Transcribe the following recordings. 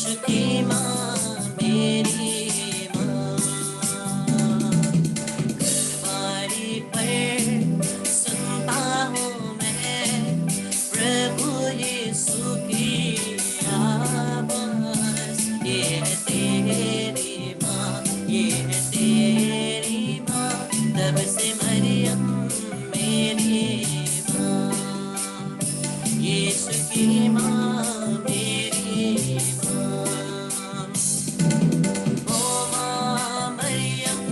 यीशु की माँ मेरी माँ, बारी पर सुनता हूँ मैं प्रभु यीशु की आवाज़। ये है तेरी माँ, ये है तेरी माँ, तब से मरियम मेरी माँ, यीशु की माँ मेरी माँ। ओ माँ मरियम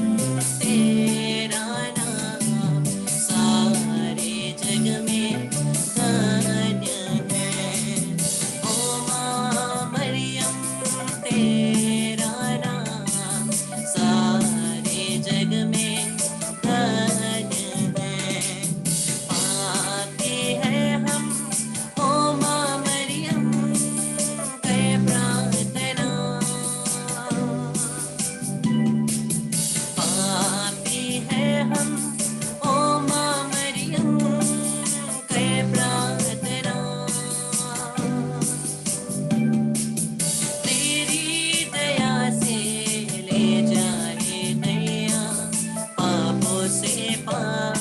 तेरा नाम सारे जग में धन्य है। ओ माँ मरियम तेरा नाम सारे जग में धन्य है। पाते हैं हम ओ माँ मरियम के प्रार्थना, पाते हैं हम ओ माँ मरियम के प्रार्थना। तेरी दया से ले जाए नैया पापों से पार,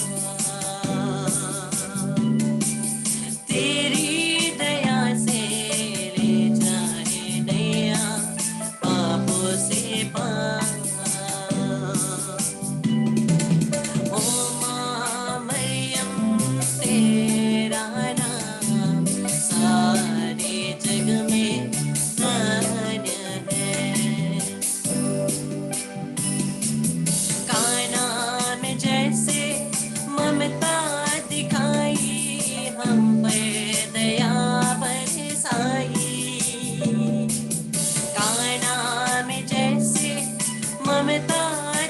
तेरी दया से ले जाए नैया पापों से पार। ओ माँ मरियम तेरा नाम सारे जग में धन्य है। काना में जैसे ममता दिखाई, हम पर दया बरसाई। काना में जैसे ममता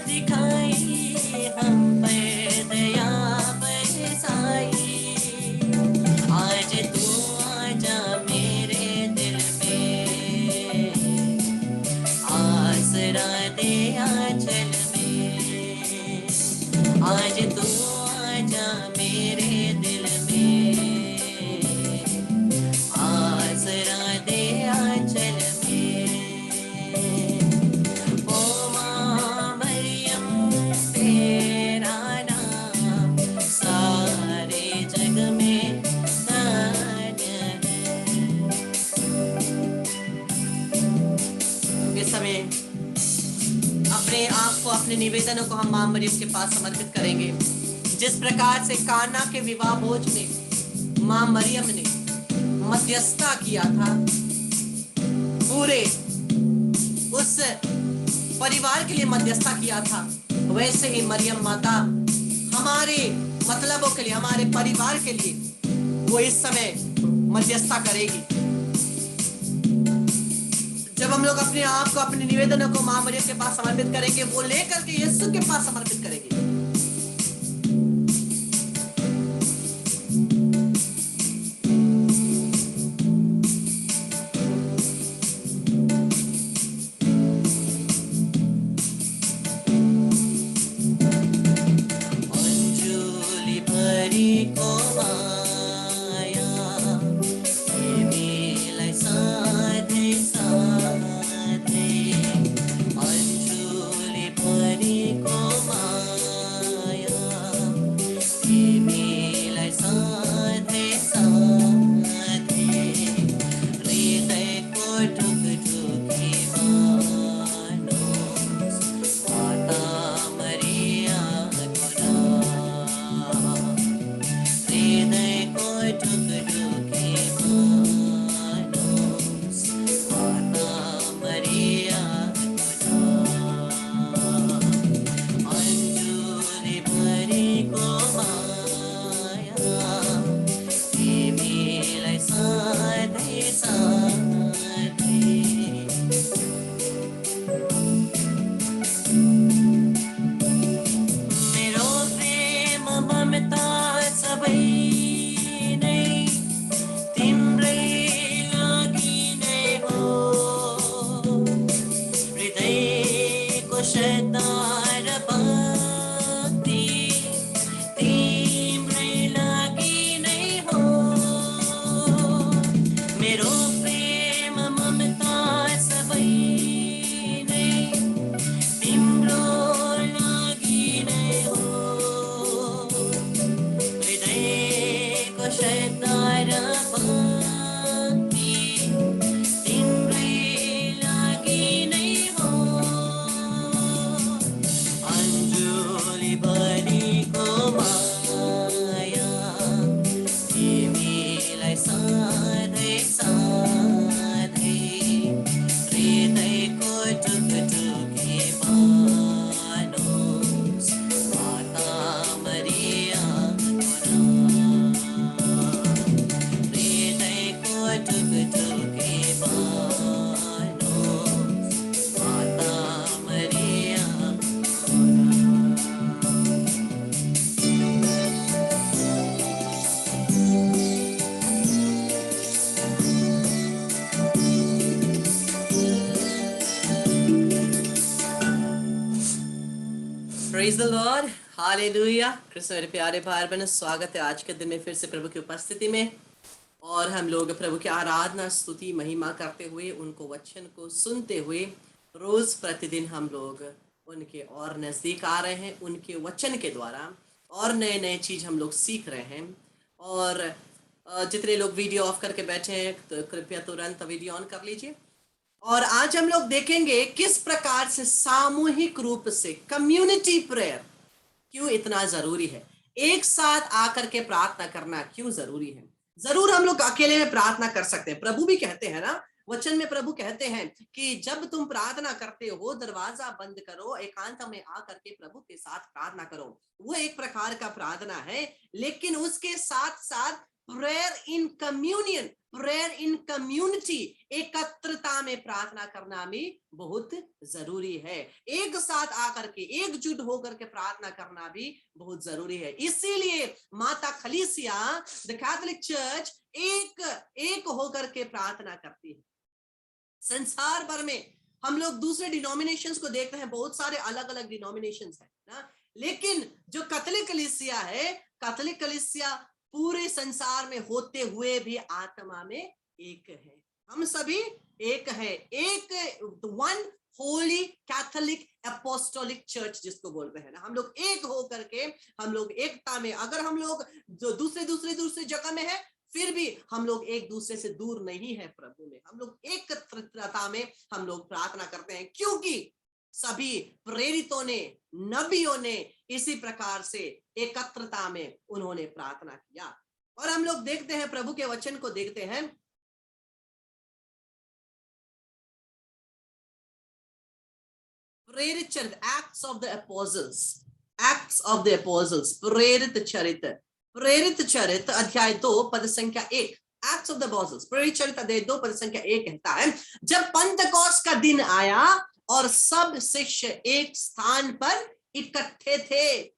दिखाई, हम पर दया बरसाई। आज तू आजा मेरे दिल में, आसरा दे आंचल में। आज तू आजा मेरे दिल में, आसरा दे आंचल में। ओ माँ मरियम तेरा नाम सारे जग में धन्य है। इस समय अपने आप को, अपने निवेदनों को हम माँ मरियम के पास समर्पित करेंगे। जिस प्रकार से काना के विवाह भोज में माँ मरियम ने मध्यस्थता किया था, पूरे उस परिवार के लिए मध्यस्थता किया था, वैसे ही मरियम माता हमारे मतलबों के लिए, हमारे परिवार के लिए वो इस समय मध्यस्थता करेगी। जब हम लोग अपने आप को, अपने निवेदनों को माँ मरियम के पास समर्पित करेंगे, वो लेकर के यीशु के पास समर्पित करेंगे। अंजुली भरी को माया, ये मिलै साधे साधे। अंजुली भरी को माया, ये मिलै साधे साधे। हृदय को ढुकढुकी मानोस माता मरिया को नाम। हृदय को ढुकढुकी मानोस माता मरिया को नाम। अंजुली भरी को माया, ये मिलै साधे साधे। Praise the Lord, hallelujah. Krishna मेरे प्यारे भाई बहनों, स्वागत है आज के दिन में फिर से प्रभु की उपस्थिति में। और हम लोग प्रभु की आराधना, स्तुति, महिमा करते हुए, उनको वचन को सुनते हुए रोज प्रतिदिन हम लोग उनके और नजदीक आ रहे हैं। उनके वचन के द्वारा और नए नए चीज हम लोग सीख रहे हैं। और जितने लोग वीडियो ऑफ करके बैठे हैं तो कृपया तुरंत वीडियो ऑन कर लीजिए। और आज हम लोग देखेंगे किस प्रकार से सामूहिक रूप से कम्युनिटी प्रेयर क्यों इतना जरूरी है। एक साथ आकर के प्रार्थना करना क्यों जरूरी है। जरूर हम लोग अकेले में प्रार्थना कर सकते हैं। प्रभु भी कहते हैं ना, वचन में प्रभु कहते हैं कि जब तुम प्रार्थना करते हो दरवाजा बंद करो, एकांत में आकर के प्रभु के साथ प्रार्थना करो। वो एक प्रकार का प्रार्थना है, लेकिन उसके साथ साथ prayer in communion, prayer in community, एकत्रता में प्रार्थना करना भी बहुत जरूरी है। एक साथ आकर के एकजुट होकर के प्रार्थना करना भी बहुत जरूरी है। इसीलिए माता खलीसिया, द कैथोलिक चर्च एक होकर के प्रार्थना करती है। संसार भर में हम लोग दूसरे डिनोमिनेशंस को देखते हैं, बहुत सारे अलग अलग डिनोमिनेशंस है ना, लेकिन जो कैथोलिक कलीसिया है, कैथोलिक कलीसिया पूरे संसार में होते हुए भी आत्मा में एक है। हम सभी एक है, एक one Holi Catholic apostolic church जिसको बोलते हैं ना, हम लोग एक हो करके, हम लोग एकता में। अगर हम लोग जो दूसरे जगह में है, फिर भी हम लोग एक दूसरे से दूर नहीं है प्रभु में। हम लोग एकत्रता में हम लोग प्रार्थना करते हैं, क्योंकि सभी प्रेरितों ने, नबियों ने इसी प्रकार से एकत्रता में उन्होंने प्रार्थना किया। और हम लोग देखते हैं, प्रभु के वचन को देखते हैं, प्रेरित चरित्र, Acts of the Apostles, Acts of the Apostles, प्रेरित चरित्र अध्याय 2 पद संख्या 1। एक्ट्स ऑफ द एपोस्टल्स, प्रेरित चरित्र अध्याय 2 पद संख्या 1 कहता है, जब पेंटेकोस्ट का दिन आया और सब शिष्य एक स्थान पर इकट्ठे थे।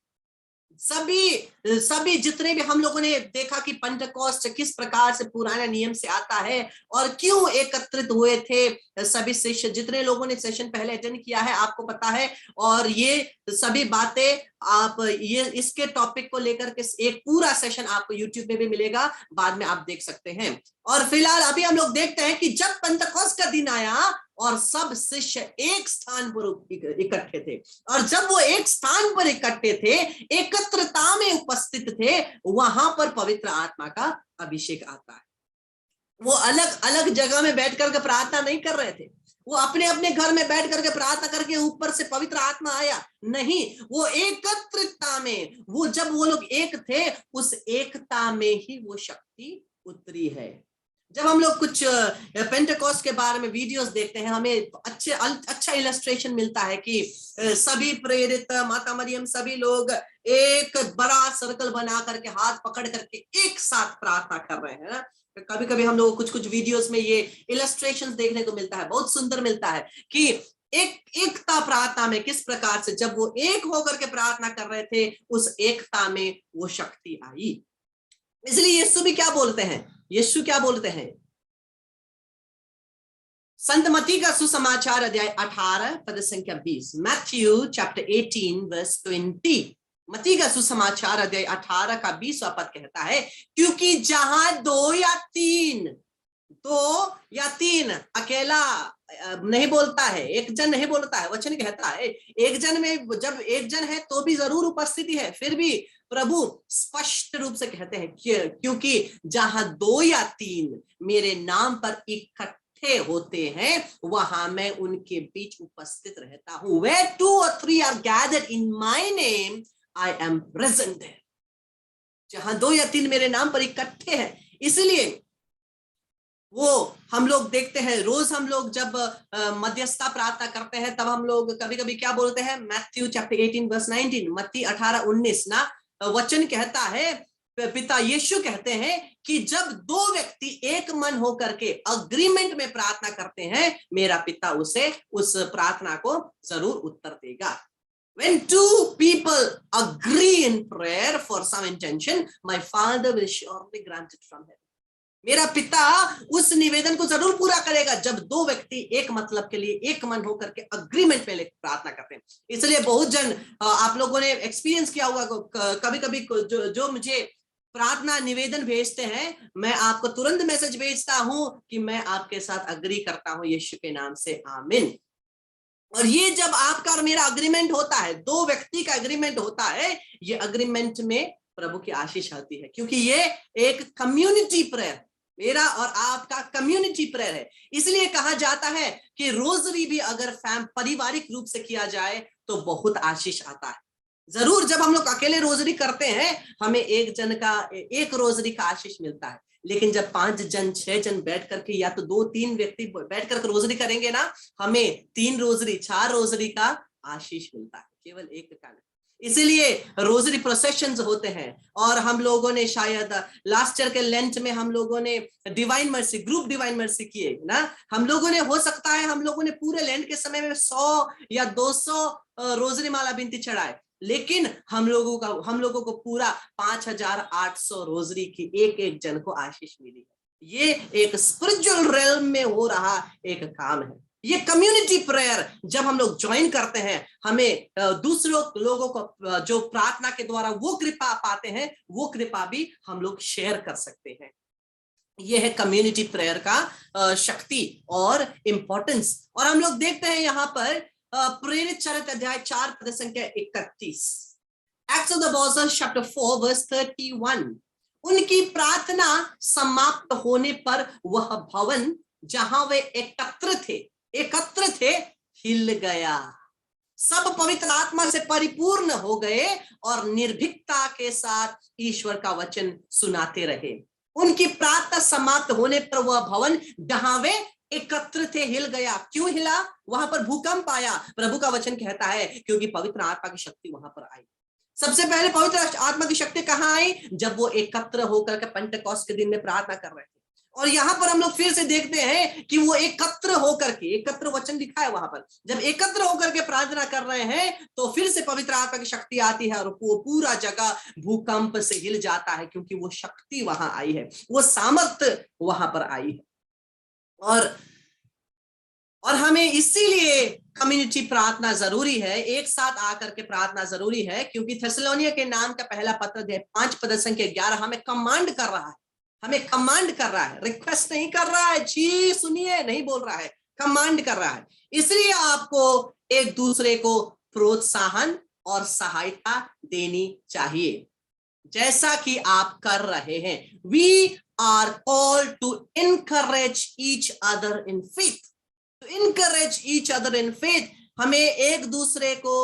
सभी जितने भी हम लोगों ने देखा कि पेंटेकोस्ट किस प्रकार से पुराने नियम से आता है और क्यों एकत्रित हुए थे सभी शिष्य। जितने लोगों ने सेशन पहले अटेंड किया है आपको पता है, और ये सभी बातें आप ये इसके टॉपिक को लेकर के एक पूरा सेशन आपको यूट्यूब में भी मिलेगा, बाद में आप देख सकते हैं। और फिलहाल अभी हम लोग देखते हैं कि जब पेंटेकोस्ट का दिन आया और सब शिष्य एक स्थान पर इकट्ठे थे, और जब वो एक स्थान पर इकट्ठे थे, एकत्रता में उपस्थित थे, वहां पर पवित्र आत्मा का अभिषेक आता है। वो अलग अलग जगह में बैठ करके प्रार्थना नहीं कर रहे थे, वो अपने अपने घर में बैठ करके प्रार्थना करके ऊपर से पवित्र आत्मा आया नहीं, वो एकत्रता में, वो जब वो लोग एक थे, उस एकता में ही वो शक्ति उतरी है। जब हम लोग कुछ पेंटेकोस्ट के बारे में वीडियोस देखते हैं, हमें अच्छा इलस्ट्रेशन मिलता है कि सभी प्रेरित, माता मरियम, सभी लोग एक बड़ा सर्कल बना करके हाथ पकड़ करके एक साथ प्रार्थना कर रहे हैं ना। कभी कभी हम लोग कुछ वीडियोस में ये इलस्ट्रेशंस देखने को मिलता है, बहुत सुंदर मिलता है कि एकता प्रार्थना में किस प्रकार से जब वो एक होकर के प्रार्थना कर रहे थे, उस एकता में वो शक्ति आई। इसलिए यीशु भी क्या बोलते हैं, यीशु क्या बोलते हैं, संत मत्ती का सुसमाचार अध्याय 18 पद संख्या 20, मैथ्यू चैप्टर 18 वर्स 20। मत्ती का सुसमाचार अध्याय 18 का 20वां पद कहता है, क्योंकि जहां दो या तीन अकेला नहीं बोलता है, एक जन नहीं बोलता है, वचन कहता है एक जन में, जब एक जन है तो भी जरूर उपस्थिति है, फिर भी प्रभु स्पष्ट रूप से कहते हैं क्योंकि जहां 2 या 3 मेरे नाम पर इकट्ठे होते हैं, वहां मैं उनके बीच उपस्थित रहता हूं। Where 2 or 3 are gathered in my name, I am present there। जहां 2 या 3 मेरे नाम पर इकट्ठे हैं, इसलिए वो हम लोग देखते हैं रोज हम लोग जब मध्यस्थता प्रार्थना करते हैं, तब हम लोग कभी कभी क्या बोलते हैं, मैथ्यू चैप्टर 18 वर्स 19, मत्ती 18:19 ना, वचन कहता है, पिता यीशु कहते हैं कि जब 2 व्यक्ति एक मन होकर के अग्रीमेंट में प्रार्थना करते हैं, मेरा पिता उसे उस प्रार्थना को जरूर उत्तर देगा। When 2 people agree in prayer for some intention, my Father will surely grant it from heaven। मेरा पिता उस निवेदन को जरूर पूरा करेगा जब दो व्यक्ति एक मतलब के लिए एक मन होकर के अग्रीमेंट पे प्रार्थना करते हैं। इसलिए बहुत जन आप लोगों ने एक्सपीरियंस किया होगा, कभी कभी जो मुझे प्रार्थना निवेदन भेजते हैं, मैं आपको तुरंत मैसेज भेजता हूं कि मैं आपके साथ अग्री करता हूं यीशु के नाम से, आमीन। और ये जब आपका और मेरा अग्रीमेंट होता है, दो व्यक्ति का अग्रीमेंट होता है, ये अग्रीमेंट में प्रभु की आशीष आती है, क्योंकि ये एक कम्युनिटी प्रेयर, मेरा और आपका कम्युनिटी प्रेयर है। इसलिए कहा जाता है कि रोजरी भी अगर पारिवारिक रूप से किया जाए तो बहुत आशीष आता है। जरूर जब हम लोग अकेले रोजरी करते हैं हमें एक जन का एक रोजरी का आशीष मिलता है, लेकिन जब 5 जन 6 जन बैठ करके या तो 2-3 व्यक्ति बैठ करके रोजरी करेंगे ना, हमें 3 रोजरी 4 रोजरी का आशीष मिलता है, केवल एक का नहीं। इसीलिए रोजरी प्रोसेशंस होते हैं। और हम लोगों ने शायद लास्ट ईयर के लेंट में हम लोगों ने divine mercy, group divine mercy किए ना, हम लोगों ने, हो सकता है हम लोगों ने पूरे लेंट के समय में 100 या 200 रोजरी माला बिनती चढ़ाए, लेकिन हम लोगों को पूरा 5800 रोजरी की एक एक जन को आशीष मिली है। ये एक स्पिरिचुअल रेल्म में हो रहा एक काम है। ये कम्युनिटी प्रेयर जब हम लोग ज्वाइन करते हैं, हमें दूसरों लोगों को जो प्रार्थना के द्वारा वो कृपा पाते हैं, वो कृपा भी हम लोग शेयर कर सकते हैं। ये है कम्युनिटी प्रेयर का शक्ति और इंपॉर्टेंस। और हम लोग देखते हैं यहाँ पर प्रेरित चरित्र अध्याय 4 पद संख्या 31, acts of the apostles chapter 4 verse 31। उनकी प्रार्थना समाप्त होने पर वह भवन जहां वे एकत्र थे हिल गया। सब पवित्र आत्मा से परिपूर्ण हो गए और निर्भीकता के साथ ईश्वर का वचन सुनाते रहे। उनकी प्रार्थना समाप्त होने पर वह भवन जहां वे एकत्र थे हिल गया। क्यों हिला? वहां पर भूकंप आया। प्रभु का वचन कहता है क्योंकि पवित्र आत्मा की शक्ति वहां पर आई। सबसे पहले पवित्र आत्मा की शक्ति कहां आई? जब वो एकत्र होकर के पेंटेकोस्ट के दिन में प्रार्थना कर रहे थे। और यहाँ पर हम लोग फिर से देखते हैं कि वो एकत्र होकर के, एकत्र वचन लिखा है वहां पर, जब एकत्र होकर के प्रार्थना कर रहे हैं तो फिर से पवित्र आत्मा की शक्ति आती है और वो पूरा जगह भूकंप से हिल जाता है, क्योंकि वो शक्ति वहां आई है, वो सामर्थ्य वहां पर आई है। और हमें इसीलिए कम्युनिटी प्रार्थना जरूरी है, एक साथ आकर के प्रार्थना जरूरी है, क्योंकि थेसलोनिया के नाम का पहला पत्र 5 पद संख्या 11 हमें कमांड कर रहा है, हमें कमांड कर रहा है, रिक्वेस्ट नहीं कर रहा है, जी सुनिए नहीं बोल रहा है, कमांड कर रहा है। इसलिए आपको एक दूसरे को प्रोत्साहन और सहायता देनी चाहिए, जैसा कि आप कर रहे हैं। We are called to encourage each other in faith. To encourage each other in faith, हमें एक दूसरे को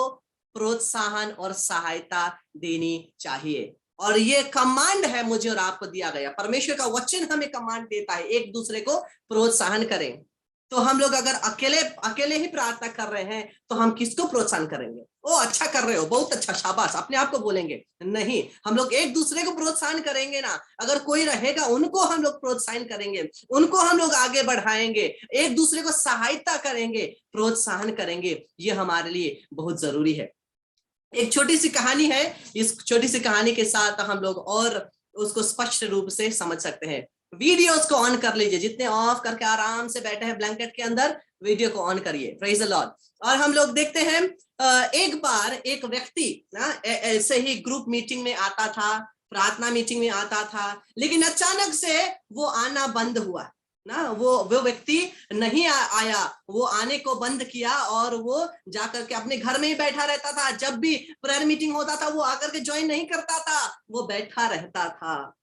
प्रोत्साहन और सहायता देनी चाहिए। और ये कमांड है मुझे और आपको दिया गया, परमेश्वर का वचन हमें कमांड देता है एक दूसरे को प्रोत्साहन करें। तो हम लोग अगर अकेले ही प्रार्थना कर रहे हैं तो हम किसको प्रोत्साहन करेंगे? ओ अच्छा कर रहे हो, बहुत अच्छा, शाबाश, अपने आप को बोलेंगे? नहीं, हम लोग एक दूसरे को प्रोत्साहन करेंगे ना। अगर कोई रहेगा उनको हम लोग प्रोत्साहन करेंगे, उनको हम लोग आगे बढ़ाएंगे, एक दूसरे को सहायता करेंगे, प्रोत्साहन करेंगे। ये हमारे लिए बहुत जरूरी है। एक छोटी सी कहानी है, इस छोटी सी कहानी के साथ हम लोग और उसको स्पष्ट रूप से समझ सकते हैं। वीडियोस को ऑन कर लीजिए, जितने ऑफ करके आराम से बैठे हैं ब्लैंकेट के अंदर, वीडियो को ऑन करिए। Praise the Lord. और हम लोग देखते हैं एक बार एक व्यक्ति ना ऐसे ही ग्रुप मीटिंग में आता था, प्रार्थना मीटिंग में आता था, लेकिन अचानक से वो आना बंद हुआ ना, वो व्यक्ति नहीं आया, वो आने को बंद किया और वो जाकर के अपने घर में ही बैठा रहता था। जब भी प्रेयर मीटिंग होता था वो आकर के ज्वाइन नहीं करता था, वो बैठा रहता था।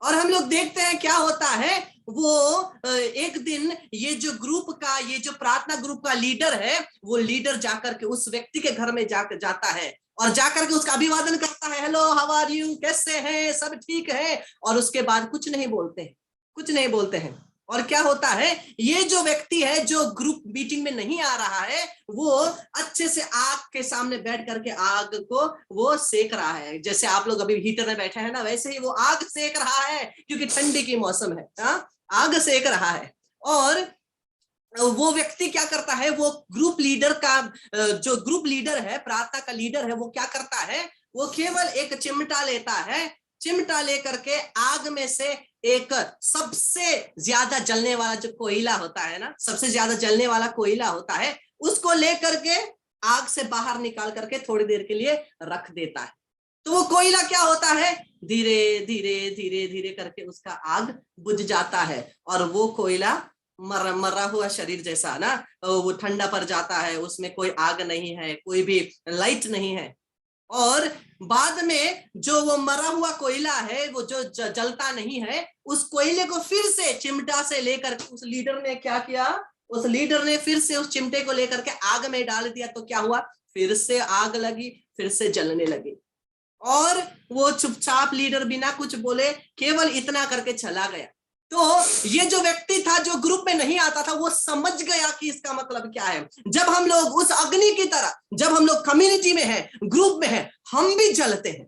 और हम लोग देखते हैं क्या होता है, वो एक दिन ये जो प्रार्थना ग्रुप का लीडर है, वो लीडर जाकर के उस व्यक्ति के घर में जाता है और जाकर के उसका अभिवादन करता है, हेलो हाउ आर यू, कैसे हैं, सब ठीक है। और उसके बाद कुछ नहीं बोलते हैं। और क्या होता है, ये जो व्यक्ति है जो ग्रुप मीटिंग में नहीं आ रहा है, वो अच्छे से आग के सामने बैठ करके आग को वो सेक रहा है। जैसे आप लोग अभी हीटर में बैठे हैं ना, वैसे ही वो आग सेक रहा है, क्योंकि ठंडी की मौसम है, आग सेक रहा है। और वो व्यक्ति क्या करता है, वो ग्रुप लीडर का जो ग्रुप लीडर है, प्रार्थना का लीडर है, वो क्या करता है, वो केवल एक चिमटा लेता है, चिमटा लेकर के आग में से एक सबसे ज्यादा जलने वाला जो कोयला होता है ना, सबसे ज्यादा जलने वाला कोयला होता है, उसको लेकर के आग से बाहर निकाल करके थोड़ी देर के लिए रख देता है। तो वो कोयला क्या होता है, धीरे धीरे धीरे धीरे करके उसका आग बुझ जाता है, और वो कोयला मरा हुआ शरीर जैसा ना, वो ठंडा पड़ जाता है, उसमें कोई आग नहीं है, कोई भी लाइट नहीं है। और बाद में जो वो मरा हुआ कोयला है, वो जो जलता नहीं है, उस कोयले को फिर से चिमटा से लेकर उस लीडर ने क्या किया, उस लीडर ने फिर से उस चिमटे को लेकर के आग में डाल दिया। तो क्या हुआ, फिर से आग लगी, फिर से जलने लगी। और वो चुपचाप लीडर बिना कुछ बोले केवल इतना करके चला गया। तो ये जो व्यक्ति था, जो ग्रुप में नहीं आता था, वो समझ गया कि इसका मतलब क्या है। जब हम लोग उस अग्नि की तरह, जब हम लोग कम्युनिटी में है, ग्रुप में है, हम भी जलते हैं,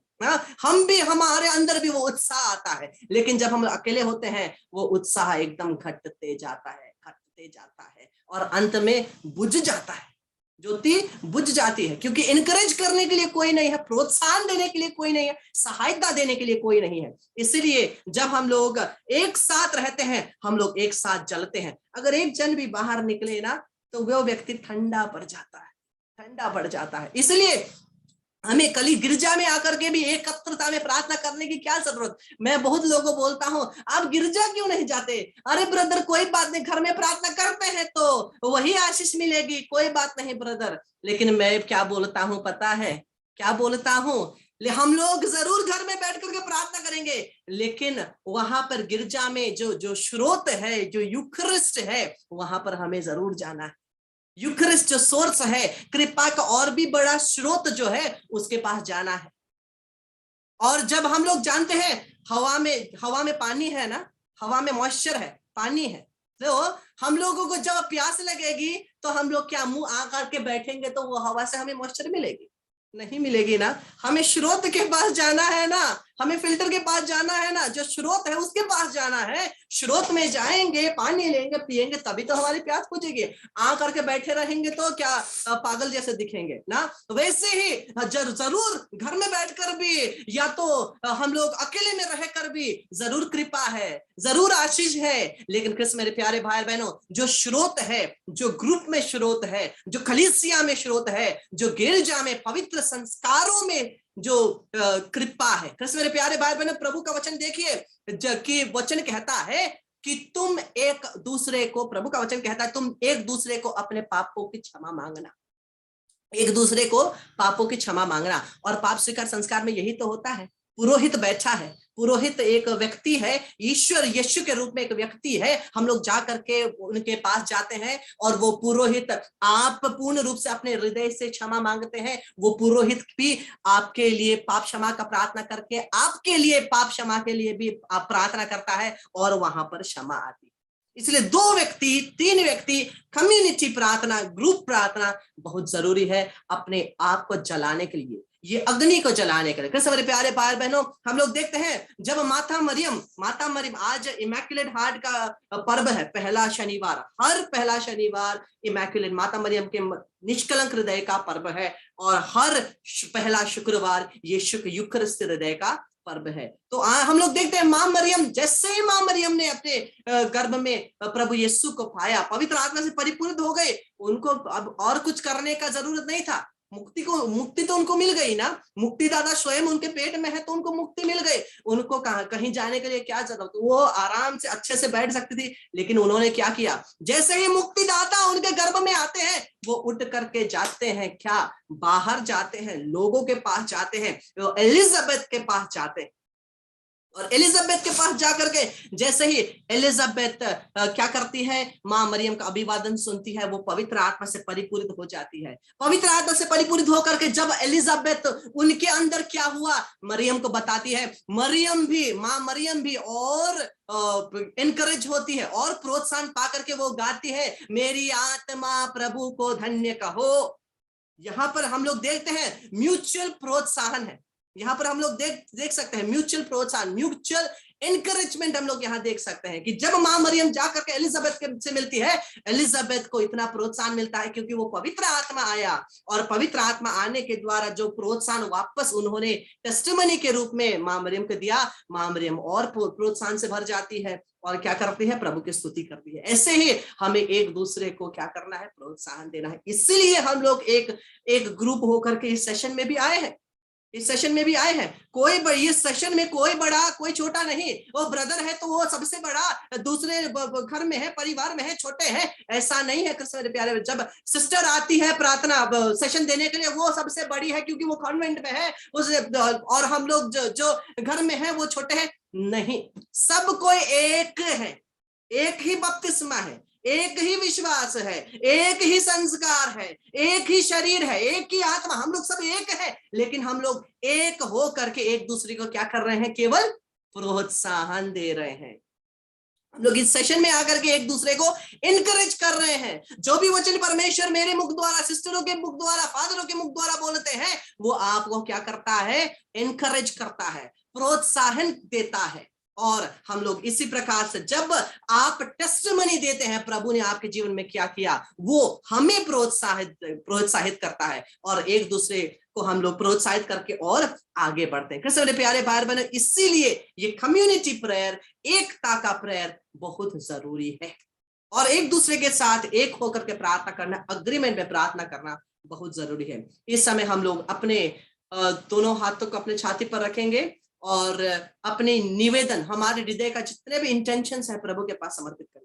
हम भी, हमारे अंदर भी वो उत्साह आता है। लेकिन जब हम अकेले होते हैं, वो उत्साह एकदम घटते जाता है, घटते जाता है, और अंत में बुझ जाता है, ज्योति बुझ जाती है। क्योंकि इनकरेज करने के लिए कोई नहीं है, प्रोत्साहन देने के लिए कोई नहीं है, सहायता देने के लिए कोई नहीं है। इसलिए जब हम लोग एक साथ रहते हैं, हम लोग एक साथ जलते हैं। अगर एक जन भी बाहर निकले ना, तो वो व्यक्ति ठंडा पड़ जाता है, ठंडा पड़ जाता है। इसलिए हमें कल गिरजा में आकर के भी एकत्रता में प्रार्थना करने की क्या जरूरत। मैं बहुत लोगों को बोलता हूं, आप गिरजा क्यों नहीं जाते? अरे ब्रदर कोई बात नहीं, घर में प्रार्थना करते हैं तो वही आशीष मिलेगी, कोई बात नहीं ब्रदर। लेकिन मैं क्या बोलता हूं पता है, क्या बोलता हूं, हम लोग जरूर घर में बैठ करके प्रार्थना करेंगे, लेकिन वहां पर गिरजा में जो स्रोत है, जो यूखरिस्ट है, वहां पर हमें जरूर जाना है। यूखरिस्ट जो सोर्स है, कृपा का और भी बड़ा स्रोत जो है, उसके पास जाना है। और जब हम लोग जानते हैं हवा में पानी है ना, हवा में मॉइस्चर है, पानी है, तो हम लोगों को जब प्यास लगेगी तो हम लोग क्या मुंह आ करके बैठेंगे तो वो हवा से हमें मॉइस्चर मिलेगी? नहीं मिलेगी ना। हमें स्रोत के पास जाना है ना, हमें फिल्टर के पास जाना है ना, जो स्रोत है उसके पास जाना है। स्रोत में जाएंगे, पानी लेंगे, पिएंगे, तभी तो हमारी प्यास बुझेगी। आ करके बैठे रहेंगे तो क्या पागल जैसे दिखेंगे ना। तो वैसे ही जरूर घर में बैठकर भी, या तो हम लोग अकेले में रहकर भी जरूर कृपा है, जरूर आशीष है। लेकिन कृष्ण मेरे प्यारे भाई बहनों, जो स्रोत है, जो ग्रुप में स्रोत है, जो कलीसिया में स्रोत है, जो गिरजा में पवित्र संस्कारों में जो कृपा है, कृष्ण मेरे प्यारे भाई बहनों, प्रभु का वचन देखिए, कि वचन कहता है कि तुम एक दूसरे को, प्रभु का वचन कहता है तुम एक दूसरे को अपने पापों की क्षमा मांगना, एक दूसरे को पापों की क्षमा मांगना। और पाप स्वीकार संस्कार में यही तो होता है। पुरोहित बैठा है, पुरोहित एक व्यक्ति है, ईश्वर यीशु के रूप में एक व्यक्ति है। हम लोग जा करके उनके पास जाते हैं, और वो पुरोहित, आप पूर्ण रूप से अपने हृदय से क्षमा मांगते हैं, वो पुरोहित भी आपके लिए पाप क्षमा का प्रार्थना करके आपके लिए पाप क्षमा के लिए भी आप प्रार्थना करता है, और वहां पर क्षमा आती है। इसलिए 2 व्यक्ति, 3 व्यक्ति, कम्युनिटी प्रार्थना, ग्रुप प्रार्थना बहुत जरूरी है अपने आप को जलाने के लिए, ये अग्नि को जलाने के लिए। कृष्ण मेरे प्यारे भाई बहनों, हम लोग देखते हैं जब माता मरियम, आज इमैक्युलेट हार्ट का पर्व है, पहला शनिवार, हर पहला शनिवार इमैक्युलेट माता मरियम के निष्कलंक हृदय का पर्व है, और हर पहला शुक्रवार यीशु के यूखरिस्ट हृदय का पर्व है। तो हम लोग देखते हैं मां मरियम, जैसे ही मां मरियम ने अपने गर्भ में प्रभु यीशु को पाया, पवित्र आत्मा से परिपूर्ण हो गए, उनको अब और कुछ करने का जरूरत नहीं था। मुक्ति तो उनको मिल गई ना, मुक्तिदाता स्वयं उनके पेट में है, तो उनको मुक्ति मिल गई। उनको कहीं जाने के लिए क्या जरूरत, वो आराम से अच्छे से बैठ सकती थी। लेकिन उन्होंने क्या किया, जैसे ही मुक्तिदाता उनके गर्भ में आते हैं, वो उठ करके जाते हैं, क्या बाहर जाते हैं, लोगों के पास जाते हैं, वो एलिजाबेथ के पास जाते हैं। और एलिजाबेथ के पास जाकर के जैसे ही एलिजाबेथ क्या करती है, मां मरियम का अभिवादन सुनती है, वो पवित्र आत्मा से परिपूरित हो जाती है। पवित्र आत्मा से परिपूरित होकर के जब एलिजाबेथ, उनके अंदर क्या हुआ मरियम को बताती है, मरियम भी, मां मरियम भी और एनकरेज होती है, और प्रोत्साहन पा करके वो गाती है, मेरी आत्मा प्रभु को धन्य कहो। यहां पर हम लोग देखते हैं म्यूचुअल प्रोत्साहन है। यहाँ पर हम लोग देख सकते हैं म्यूचुअल प्रोत्साहन, म्यूचुअल एनकरेजमेंट हम लोग यहाँ देख सकते हैं कि जब मां मरियम जाकर के एलिजाबेथ से मिलती है, एलिजाबेथ को इतना प्रोत्साहन मिलता है क्योंकि वो पवित्र आत्मा आया, और पवित्र आत्मा आने के द्वारा जो प्रोत्साहन वापस उन्होंने टेस्टिमनी के रूप में मां मरियम को दिया, मां मरियम और प्रोत्साहन से भर जाती है और क्या करती है, प्रभु की स्तुति करती है। ऐसे ही हमें एक दूसरे को क्या करना है, प्रोत्साहन देना है। इसीलिए हम लोग एक ग्रुप होकर के इस सेशन में भी आए हैं, इस सेशन में भी आए हैं। कोई इस सेशन में कोई बड़ा कोई छोटा नहीं, वो ब्रदर है तो वो सबसे बड़ा, दूसरे घर में है, परिवार में है, छोटे हैं, ऐसा नहीं है। कृष्ण मेरे प्यारे, जब सिस्टर आती है प्रार्थना सेशन देने के लिए, वो सबसे बड़ी है क्योंकि वो कॉन्वेंट में है, और हम लोग जो घर में है वो छोटे हैं। नहीं, सब कोई एक है, एक ही बपतिस्मा है, एक ही विश्वास है, एक ही संस्कार है, एक ही शरीर है, एक ही आत्मा, हम लोग सब एक है। लेकिन हम लोग एक हो करके एक दूसरे को क्या कर रहे हैं, केवल प्रोत्साहन दे रहे हैं। हम लोग इस सेशन में आकर के एक दूसरे को इनकरेज कर रहे हैं। जो भी वचन परमेश्वर मेरे मुख द्वारा, सिस्टरों के मुख द्वारा, फादरों के मुख द्वारा बोलते हैं, वो आपको क्या करता है, इनकरेज करता है, प्रोत्साहन देता है। और हम लोग इसी प्रकार से जब आप टेस्टिमनी देते हैं प्रभु ने आपके जीवन में क्या किया, वो हमें प्रोत्साहित करता है, और एक दूसरे को हम लोग प्रोत्साहित करके और आगे बढ़ते हैं। कृष्ण प्यारे भाई बहनों, इसीलिए ये कम्युनिटी प्रेयर, एकता का प्रेयर बहुत जरूरी है, और एक दूसरे के साथ एक होकर के प्रार्थना करना, अग्रीमेंट में प्रार्थना करना बहुत जरूरी है। इस समय हम लोग अपने दोनों हाथों को अपने छाती पर रखेंगे और अपने निवेदन, हमारे हृदय का जितने भी इंटेंशंस है प्रभु के पास समर्पित करें।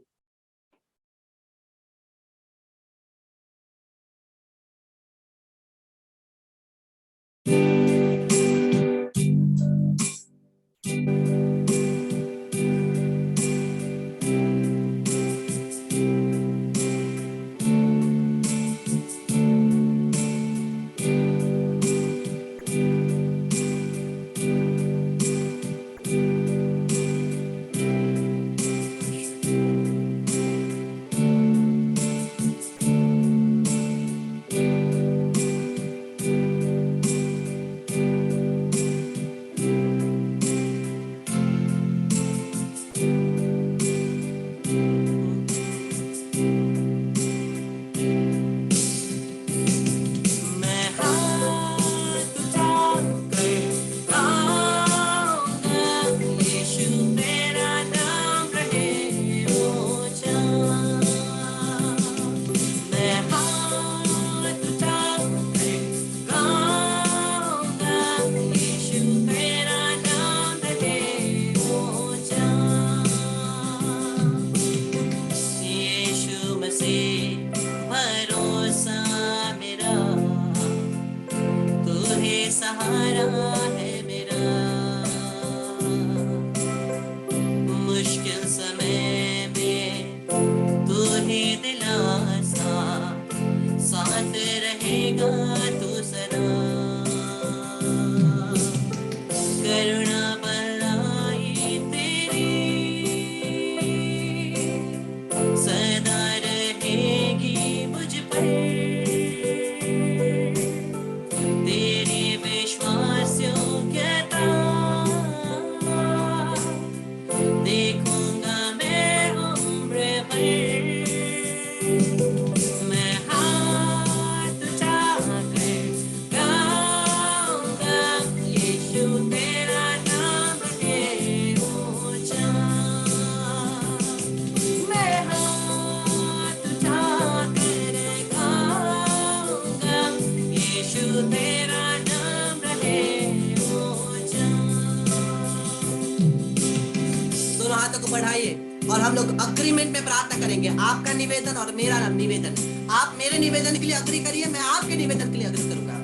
और हम लोग अग्रीमेंट में प्रार्थना करेंगे। आपका निवेदन और मेरा निवेदन, आप मेरे निवेदन के लिए अग्री करिए, मैं आपके निवेदन के लिए अग्री करूंगा।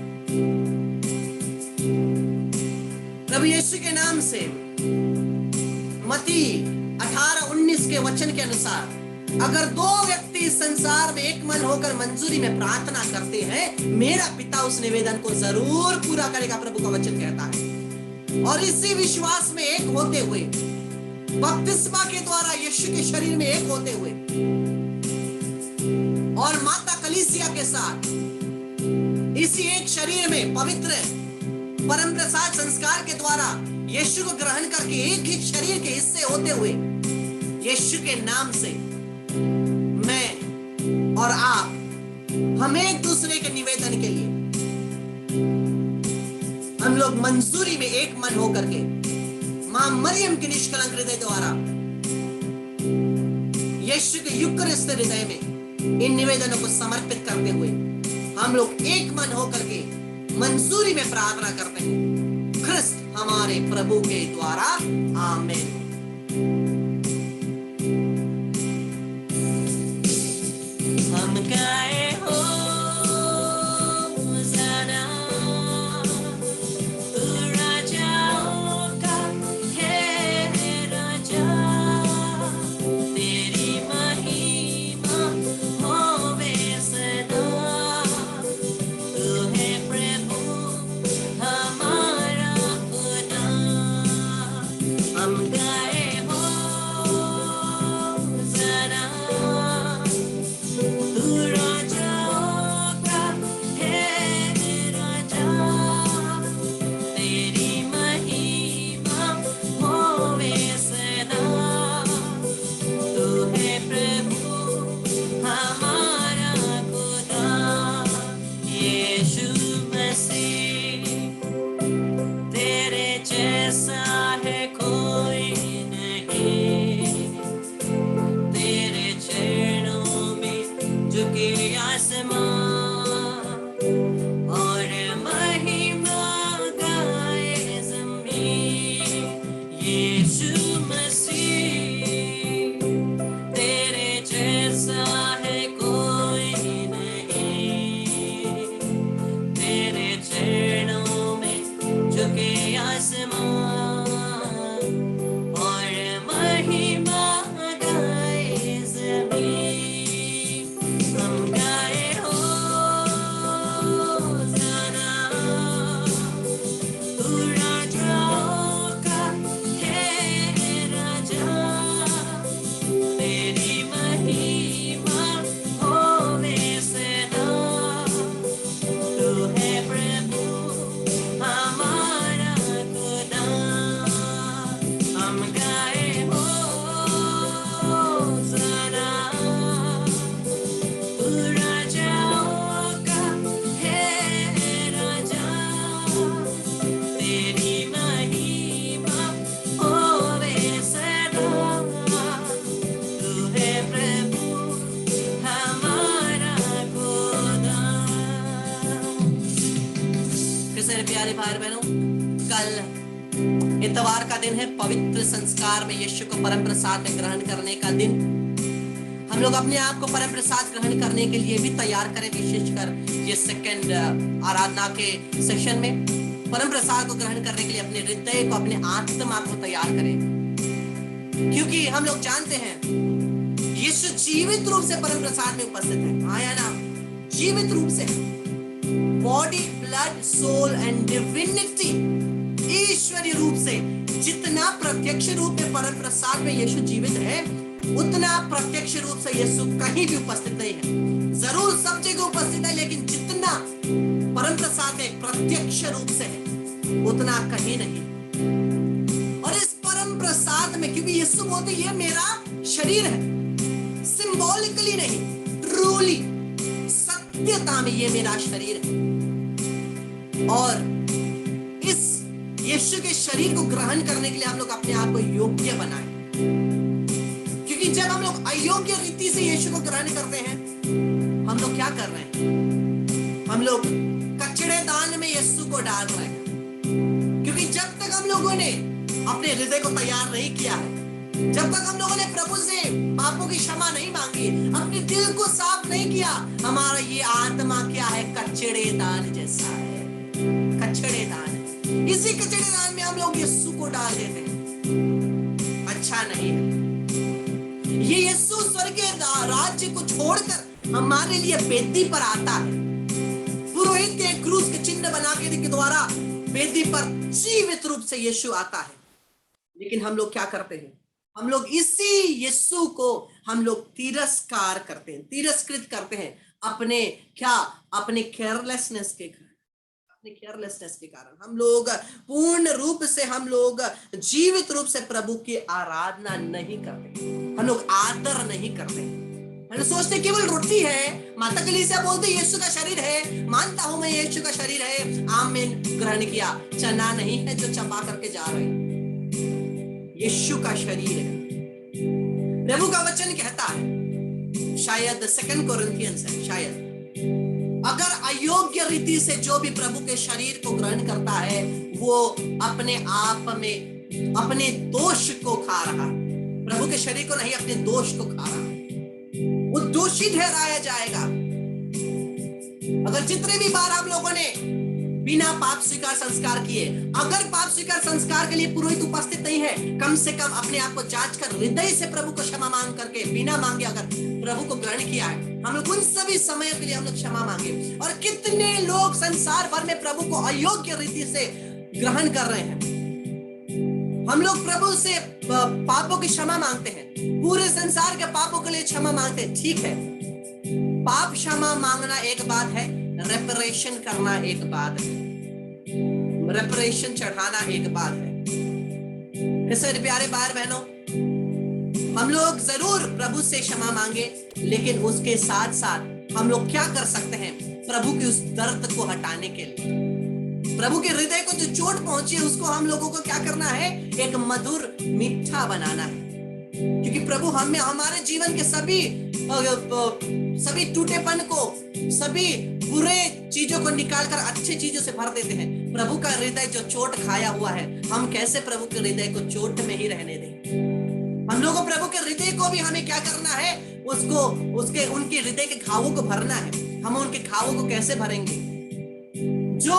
प्रभु यीशु के नाम से मत्ती 18:19 के वचन के अनुसार अगर दो व्यक्ति इस संसार में एक मन होकर मंजूरी में प्रार्थना करते हैं, मेरा पिता उस निवेदन को जरूर पूरा करेगा, प्रभु का वचन कहता है। और इसी विश्वास में एक होते हुए, बपतिस्मा के द्वारा यीशु के शरीर में एक होते हुए और माता कलीसिया के साथ इसी एक शरीर में पवित्र परम प्रसाद संस्कार के द्वारा यीशु को ग्रहण करके एक ही शरीर के हिस्से होते हुए यीशु के नाम से मैं और आप हम एक दूसरे के निवेदन के लिए हम लोग मंजूरी में एक मन होकर के मां मरियम के निष्कलंक हृदय द्वारा यीशु के यूकरिस्त हृदय में इन निवेदनों को समर्पित करते हुए हम लोग एक मन होकर के मंजूरी में प्रार्थना करते हैं ख्रिस्त हमारे प्रभु के द्वारा। आमीन। हम गाए हो होसाना, तू राजाओं का है राजा, तेरी महिमा होवे सदा, तू है प्रभु हमारा खुदा। हम गाए हो होसाना, तू राजाओं का है राजा, तेरी महिमा होवे सदा, तू है प्रभु हमारा खुदा। यीशु मसीह तेरे जैसा है कोई नहीं, तेरे चरणों में झुके आसमान और महिमा गाए ज़मीन। यीशु मसीह तेरे जैसा है कोई नहीं, तेरे चरणों में झुके आसमान और महिमा गाए ज़मीन। हम गाए हो होसाना, तू राजाओं का है राजा, तेरी महिमा होवे सदा, तू है प्रभु हमारा खुदा। हम गाए हो होसाना, तू राजाओं का है राजा, तेरी महिमा होवे सदा, तू है प्रभु हमारा खुदा। मेरे प्यारे भाई बहनों, कल इतवार का दिन है, पवित्र संस्कार में यीशु को परम प्रसाद में ग्रहण करने का दिन। हम लोग अपने आप को परम प्रसाद ग्रहण करने के लिए भी तैयार करें, विशेषकर ये सेकंड आराधना के सेशन में परम प्रसाद को ग्रहण करने के लिए अपने हृदय को, अपने आत्मा को तैयार करें, क्योंकि हम लोग जानते हैं यीशु जीवित रूप से परम प्रसाद में उपस्थित है। आया ना, जीवित रूप से, body blood soul and divinity, ईश्वरीय रूप से जितना प्रत्यक्ष रूप में परम प्रसाद में यीशु जीवित है, उतना प्रत्यक्ष रूप से यीशु कहीं भी उपस्थित नहीं है। जरूर सब जगह उपस्थित है, लेकिन जितना परम प्रसाद है प्रत्यक्ष रूप से है, उतना कहीं नहीं। और इस परम प्रसाद में, क्योंकि यीशु बोलते ये मेरा शरीर है, सिंबॉलिकली नहीं, ट्रूली सत्यता में ये मेरा शरीर है। और इस यीशु के शरीर को ग्रहण करने के लिए हम लोग अपने आप को योग्य बनाएं, क्योंकि जब हम लोग अयोग्य रीति से यीशु को ग्रहण करते हैं, हम लोग क्या कर रहे हैं? हम लोग कचड़े दान में यीशु को डाल रहे हैं। क्योंकि जब तक हम लोगों ने अपने हृदय को तैयार नहीं किया है, जब तक हम लोगों ने प्रभु से पापों की क्षमा नहीं मांगी, अपने दिल को साफ नहीं किया, हमारा ये आत्मा क्या है? कचड़े दान जैसा है, कचड़े दान। इसी कचड़े दान में हम लोग यीशु को डाल देते हैं, अच्छा नहीं है। ये यीशु स्वर्ग के राज्य को छोड़कर हमारे लिए वेदी पर आता है, पुरोहित के क्रूस के चिन्ह बना के द्वारा वेदी पर जीवित रूप से यीशु आता है। लेकिन हम लोग क्या करते हैं? हम लोग इसी यीशु को हम लोग तिरस्कार करते हैं, तिरस्कृत करते हैं, अपने क्या? अपने केयरलेसनेस के कारण, अपने केयरलेसनेस के कारण हम लोग पूर्ण रूप से, हम लोग जीवित रूप से प्रभु की आराधना नहीं करते, हम लोग आदर नहीं करते। हम लोग सोचते केवल रोटी है, माता कलीसिया बोलते यीशु का शरीर है, मानता हूं मैं यीशु का शरीर है, आमीन, ग्रहण किया। चना नहीं है जो चबा करके जा रहे, यीशु का शरीर है। प्रभु का वचन कहता है, शायद 2 कोरिन्थियंस है, शायद, अगर अयोग्य रीति से जो भी प्रभु के शरीर को ग्रहण करता है वो अपने आप में अपने दोष को खा रहा है, प्रभु के शरीर को नहीं, अपने दोष को खा रहा है, वो दोषी ठहराया जाएगा। अगर जितने भी बार हम लोगों ने बिना पाप स्वीकार संस्कार किए, अगर पाप स्वीकार संस्कार के लिए पुरोहित उपस्थित नहीं है, कम से कम अपने आप को जांच कर हृदय से प्रभु को क्षमा मांग करके, बिना मांगे अगर प्रभु को ग्रहण किया है, हम लोग उन सभी समयों के लिए हम लोग क्षमा मांगे। और कितने लोग संसार भर में प्रभु को अयोग्य रीति से ग्रहण कर रहे हैं। हम लोग प्रभु से पापों की क्षमा मांगते हैं, पूरे संसार के पापों के लिए क्षमा मांगते हैं, ठीक है, पाप क्षमा मांगना एक बात है, रेपरेशन करना एक बात है, रेपरेशन चढ़ाना एक बात है। इसलिए प्यारे भाई बहनों, हम लोग जरूर प्रभु से क्षमा मांगे, लेकिन उसके साथ साथ हम लोग क्या कर सकते हैं प्रभु की उस दर्द को हटाने के लिए, प्रभु के हृदय को जो चोट पहुंची है उसको हम लोगों को क्या करना है, एक मधुर मीठा बनाना है। क्योंकि प्रभु हमें हमारे जीवन के सभी टूटेपन को, सभी बुरे चीजों को निकालकर अच्छी चीजों से भर देते हैं। प्रभु का हृदय जो चोट खाया हुआ है, हम कैसे प्रभु के हृदय को चोट में ही रहने दें। हम लोगों को प्रभु के हृदय को भी हमें क्या करना है, उसको उनके हृदय के घावों को भरना है। हम उनके घावों को कैसे भरेंगे? जो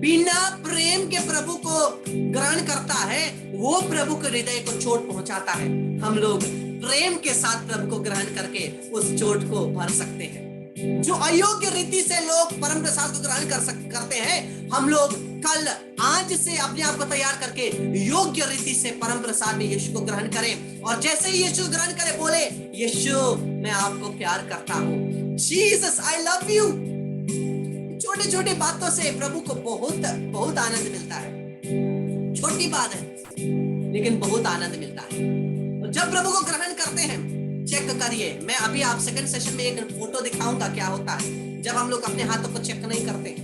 बिना प्रेम के प्रभु को ग्रहण करता है वो प्रभु के हृदय को चोट पहुंचाता है। हम लोग प्रेम के साथ प्रभु को ग्रहण करके उस चोट को भर सकते हैं। जो अयोग्य रीति से लोग परम प्रसाद को ग्रहण करते हैं, हम लोग कल आज से अपने आप को तैयार करके योग्य रीति से परम प्रसाद में यीशु को ग्रहण करें। और जैसे ही यीशु ग्रहण करे, बोले, यीशु मैं आपको प्यार करता हूँ, जीसस आई लव यू। छोटे छोटे बातों से प्रभु को बहुत बहुत आनंद मिलता है। छोटी बात है लेकिन बहुत आनंद मिलता है। और जब प्रभु को ग्रहण करते हैं, चेक करिए, मैं अभी आप सेकंड सेशन में एक फोटो दिखाऊंगा क्या होता है जब हम लोग अपने हाथों को चेक नहीं करते।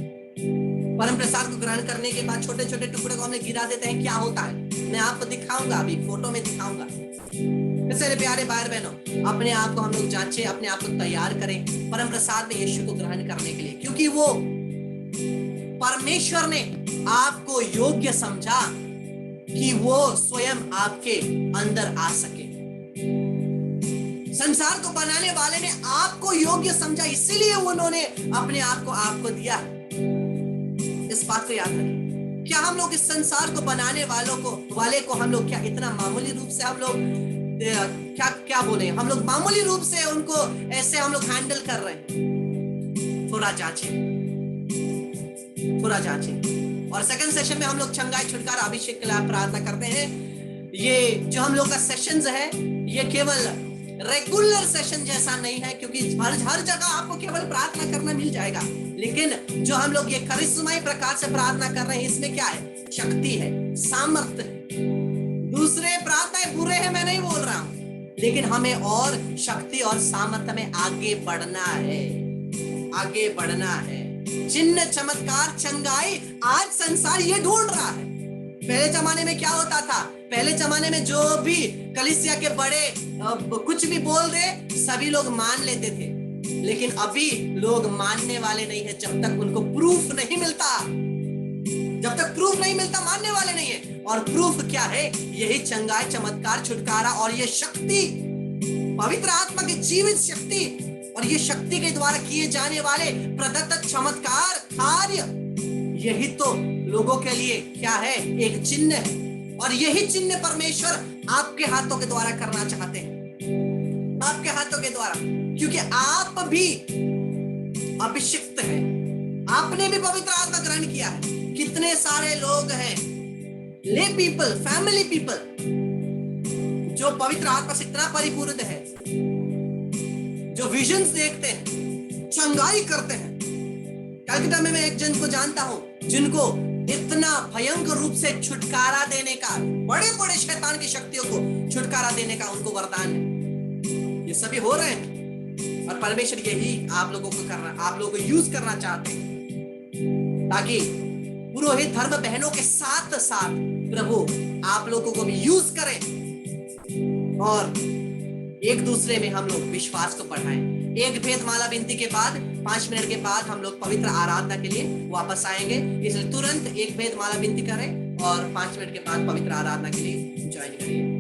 परम प्रसाद को ग्रहण करने के बाद छोटे छोटे टुकड़े को हमने गिरा देते हैं, क्या होता है मैं आपको दिखाऊंगा, अभी फोटो में दिखाऊंगा। मेरे प्यारे भाई बहनों, अपने आप को हम लोग जांचें, अपने आप को तैयार करें परम प्रसाद में यीशु को ग्रहण करने के लिए, क्योंकि वो परमेश्वर ने आपको योग्य समझा कि वो स्वयं आपके अंदर आ सके। संसार को बनाने वाले ने आपको योग्य समझा, इसीलिए उन्होंने अपने आप को आपको दिया। इस बात को याद रखें। क्या हम लोग इस संसार को बनाने वाले को हम लोग क्या इतना मामूली रूप से हम लोग क्या बोले, हम लोग मामूली रूप से उनको ऐसे हम लोग हैंडल कर रहे हैं? थोड़ा जांचें। और सेकंड सेशन में हम लोग चंगाई, छुटकारा, अभिषेक के लिए प्रार्थना करते हैं। ये जो हम लोग का सेशंस है, ये केवल रेगुलर सेशन जैसा नहीं है, क्योंकि हर जगह आपको केवल प्रार्थना करना मिल जाएगा, लेकिन जो हम लोग ये करिश्माई प्रकार से प्रार्थना कर रहे हैं, इसमें क्या है? शक्ति है, सामर्थ्य है। दूसरे प्रार्थनाएं बुरे हैं, मैं नहीं बोल रहा हूं, लेकिन हमें और शक्ति और सामर्थ्य में आगे बढ़ना है। चिन्ह, चमत्कार, चंगाई, आज संसार ये ढूंढ रहा है। पहले जमाने में क्या होता था? पहले जमाने में जो भी कलीसिया के बड़े कुछ भी बोल दे, सभी लोग मान लेते थे, लेकिन अभी लोग मानने वाले नहीं है जब तक उनको प्रूफ नहीं मिलता। जब तक प्रूफ नहीं मिलता, मानने वाले नहीं है। और प्रूफ क्या है? यही चंगाई, चमत्कार, छुटकारा और ये शक्ति, पवित्र आत्मा की जीवित शक्ति, और ये शक्ति के द्वारा किए जाने वाले प्रदत्त चमत्कार, कार्य, यही तो लोगों के लिए क्या है? एक चिन्ह है। और यही चिन्ह परमेश्वर आपके हाथों के द्वारा करना चाहते हैं, आपके हाथों के द्वारा, क्योंकि आप भी अभिषिक्त हैं, आपने भी पवित्र आत्मा ग्रहण किया है। कितने सारे लोग हैं, ले पीपल, फैमिली पीपल, जो पवित्र आत्मा से इतना परिपूर्ण है, जो विजन्स देखते हैं, चंगाई करते हैं। कलकत्ता में मैं एक जन को जानता हूं, जिनको इतना भयंकर रूप से छुटकारा देने का, बड़े बड़े शैतान की शक्तियों को छुटकारा देने का उनको वरदान है। ये सभी हो रहे हैं और परमेश्वर यही आप लोगों को यूज करना चाहते हैं, ताकि पुरोहित धर्म बहनों के साथ साथ प्रभु आप लोगों को भी यूज करें और एक दूसरे में हम लोग विश्वास को बढ़ाएं। एक भेद माला विनती के बाद 5 मिनट के बाद हम लोग पवित्र आराधना के लिए वापस आएंगे, इसलिए तुरंत एक भेद माला विनती करें और 5 मिनट के बाद पवित्र आराधना के लिए ज्वाइन करिए।